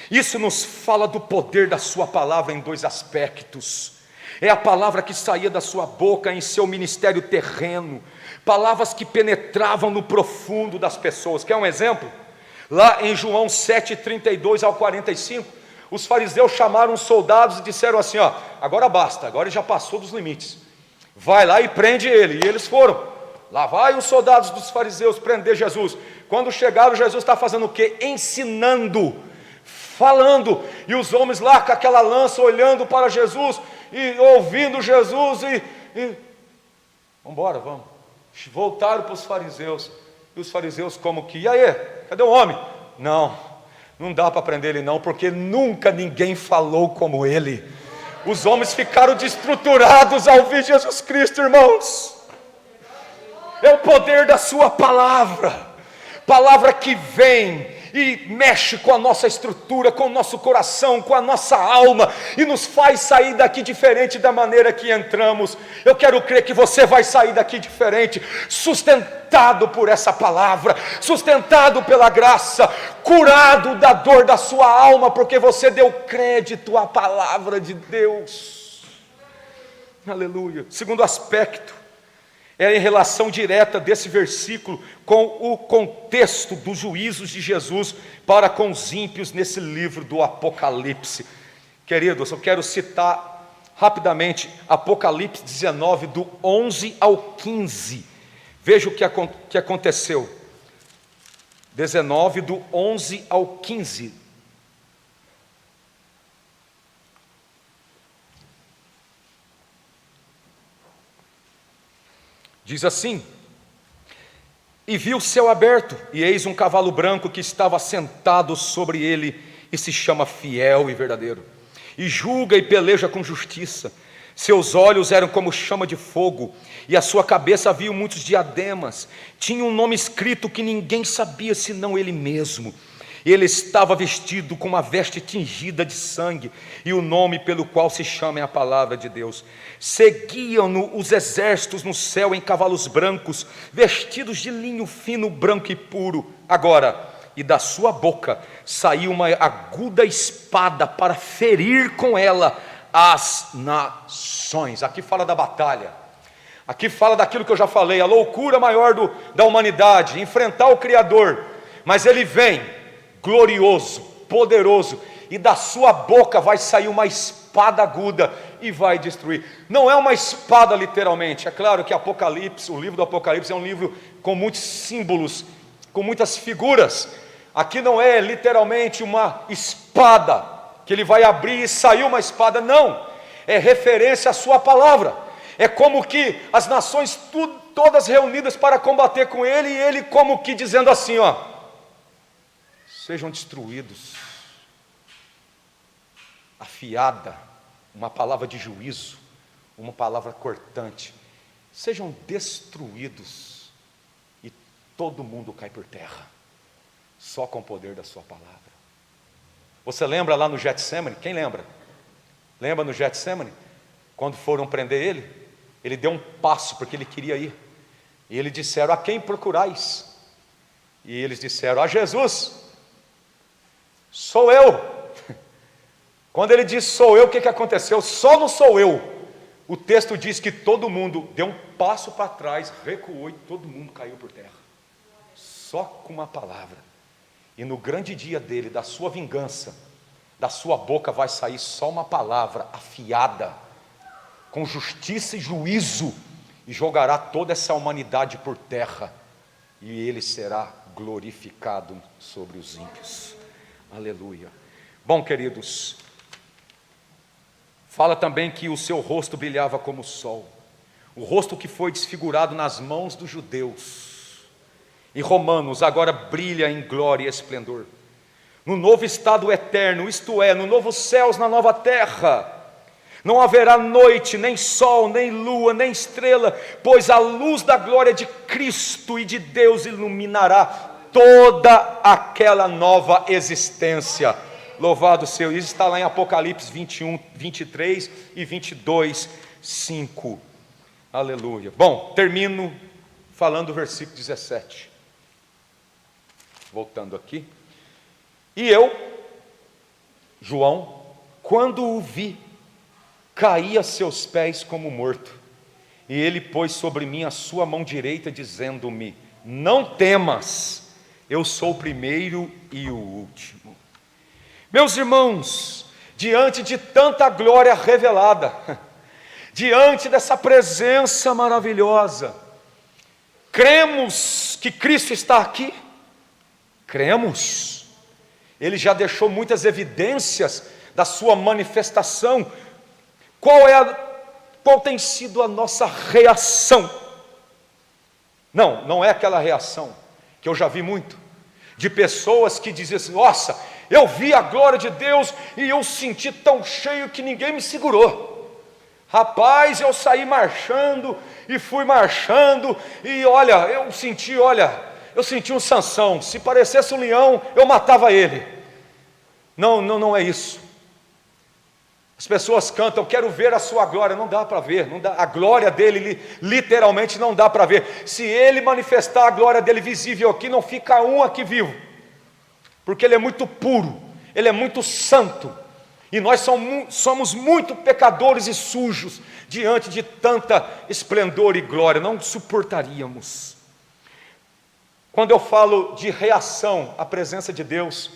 Isso nos fala do poder da sua palavra em 2 aspectos. É a palavra que saía da sua boca em seu ministério terreno, palavras que penetravam no profundo das pessoas. Quer um exemplo? Lá em João 7:32 ao 45, os fariseus chamaram os soldados e disseram assim: agora basta, agora ele já passou dos limites, vai lá e prende ele. E eles foram. Lá vai os soldados dos fariseus prender Jesus. Quando chegaram, Jesus está fazendo o quê? Ensinando, falando, e os homens lá com aquela lança olhando para Jesus e ouvindo Jesus e vamos embora, vamos. Voltaram para os fariseus, e os fariseus como que, e aí, cadê o homem? Não dá para prender ele não, porque nunca ninguém falou como ele. Os homens ficaram destruturados ao ouvir Jesus Cristo, irmãos. É o poder da sua palavra, palavra que vem e mexe com a nossa estrutura, com o nosso coração, com a nossa alma, e nos faz sair daqui diferente da maneira que entramos. Eu quero crer que você vai sair daqui diferente, sustentado por essa palavra, sustentado pela graça, curado da dor da sua alma, porque você deu crédito à palavra de Deus. Aleluia. Segundo aspecto, é em relação direta desse versículo com o contexto dos juízos de Jesus para com os ímpios nesse livro do Apocalipse. Queridos, eu quero citar rapidamente Apocalipse 19, do 11 ao 15. Veja o que aconteceu. 19, do 11 ao 15. Diz assim: e vi o céu aberto, e eis um cavalo branco que estava sentado sobre ele, e se chama Fiel e Verdadeiro, e julga e peleja com justiça. Seus olhos eram como chama de fogo, e a sua cabeça havia muitos diademas. Tinha um nome escrito que ninguém sabia senão ele mesmo. Ele estava vestido com uma veste tingida de sangue, e o nome pelo qual se chama é a palavra de Deus. Seguiam-no os exércitos no céu em cavalos brancos, vestidos de linho fino, branco e puro. Agora, e da sua boca saiu uma aguda espada para ferir com ela as nações. Aqui fala da batalha, aqui fala daquilo que eu já falei, a loucura maior da humanidade, enfrentar o Criador. Mas ele vem glorioso, poderoso, e da sua boca vai sair uma espada aguda e vai destruir. Não é uma espada literalmente, é claro que Apocalipse, o livro do Apocalipse é um livro com muitos símbolos, com muitas figuras. Aqui não é literalmente uma espada, que ele vai abrir e sair uma espada, não, é referência à sua palavra. É como que as nações todas reunidas para combater com ele, e ele como que dizendo assim, sejam destruídos, afiada uma palavra de juízo, uma palavra cortante, sejam destruídos e todo mundo cai por terra, só com o poder da sua palavra. Você lembra lá no Getsemane? Quem lembra? Lembra no Getsemane? Quando foram prender ele, ele deu um passo porque ele queria ir. E eles disseram: a quem procurais? E eles disseram: a Jesus. Sou eu. Quando ele disse sou eu, o que aconteceu? Só não sou eu. O texto diz que todo mundo deu um passo para trás, recuou e todo mundo caiu por terra. Só com uma palavra. E no grande dia dele, da sua vingança, da sua boca vai sair só uma palavra afiada, com justiça e juízo, e jogará toda essa humanidade por terra, e ele será glorificado sobre os ímpios. Aleluia. Bom, queridos, fala também que o seu rosto brilhava como o sol, o rosto que foi desfigurado nas mãos dos judeus. Em Romanos, agora brilha em glória e esplendor, no novo estado eterno, isto é, no novo céus, na nova terra. Não haverá noite, nem sol, nem lua, nem estrela, pois a luz da glória de Cristo e de Deus iluminará toda aquela nova existência. Louvado seja, isso está lá em Apocalipse 21, 23 e 22, 5. Aleluia. Bom, termino falando o versículo 17. Voltando aqui. E eu, João, quando o vi, caí a seus pés como morto. E ele pôs sobre mim a sua mão direita, dizendo-me: não temas, eu sou o primeiro e o último. Meus irmãos, diante de tanta glória revelada, diante dessa presença maravilhosa, cremos que Cristo está aqui? Cremos. Ele já deixou muitas evidências da sua manifestação. Qual tem sido a nossa reação? Não é aquela reação que eu já vi muito, de pessoas que dizem assim: nossa, eu vi a glória de Deus e eu senti tão cheio que ninguém me segurou. Rapaz, eu saí marchando e fui marchando e eu senti um Sansão, se parecesse um leão, eu matava ele. Não é isso. As pessoas cantam: quero ver a sua glória. Não dá para ver, não dá. A glória dele literalmente não dá para ver. Se ele manifestar a glória dele visível aqui, não fica um aqui vivo, porque ele é muito puro, ele é muito santo, e nós somos muito pecadores e sujos diante de tanta esplendor e glória, não suportaríamos. Quando eu falo de reação à presença de Deus,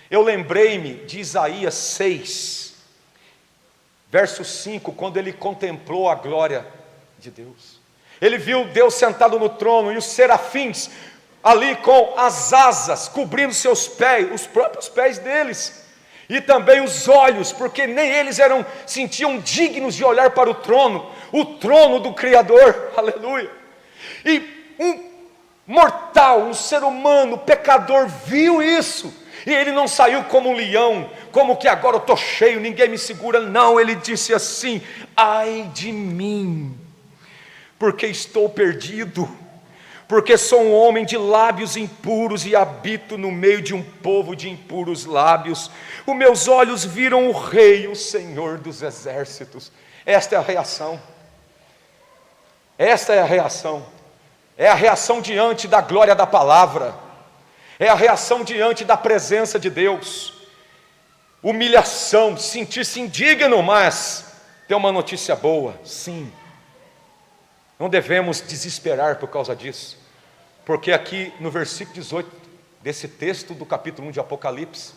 eu lembrei-me de Isaías 6, verso 5, quando ele contemplou a glória de Deus. Ele viu Deus sentado no trono e os serafins ali com as asas cobrindo seus pés, os próprios pés deles, e também os olhos, porque nem eles sentiam dignos de olhar para o trono do Criador. Aleluia. E um mortal, um ser humano, pecador, viu isso, e ele não saiu como um leão, como que agora eu estou cheio, ninguém me segura. Não, ele disse assim: ai de mim, porque estou perdido, porque sou um homem de lábios impuros e habito no meio de um povo de impuros lábios. Os meus olhos viram o Rei, o Senhor dos exércitos. Esta é a reação. Esta é a reação. É a reação diante da glória da palavra. É a reação diante da presença de Deus. Humilhação, sentir-se indigno, mas tem uma notícia boa, sim. Não devemos desesperar por causa disso, porque aqui no versículo 18 desse texto do capítulo 1 de Apocalipse,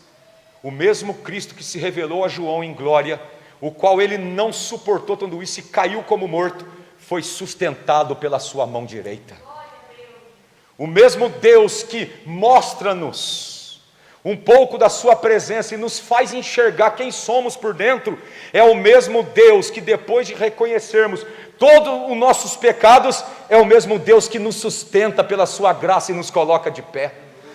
o mesmo Cristo que se revelou a João em glória, o qual ele não suportou tudo isso e caiu como morto, foi sustentado pela sua mão direita. O mesmo Deus que mostra-nos um pouco da sua presença e nos faz enxergar quem somos por dentro, é o mesmo Deus que, depois de reconhecermos todos os nossos pecados, é o mesmo Deus que nos sustenta pela sua graça e nos coloca de pé.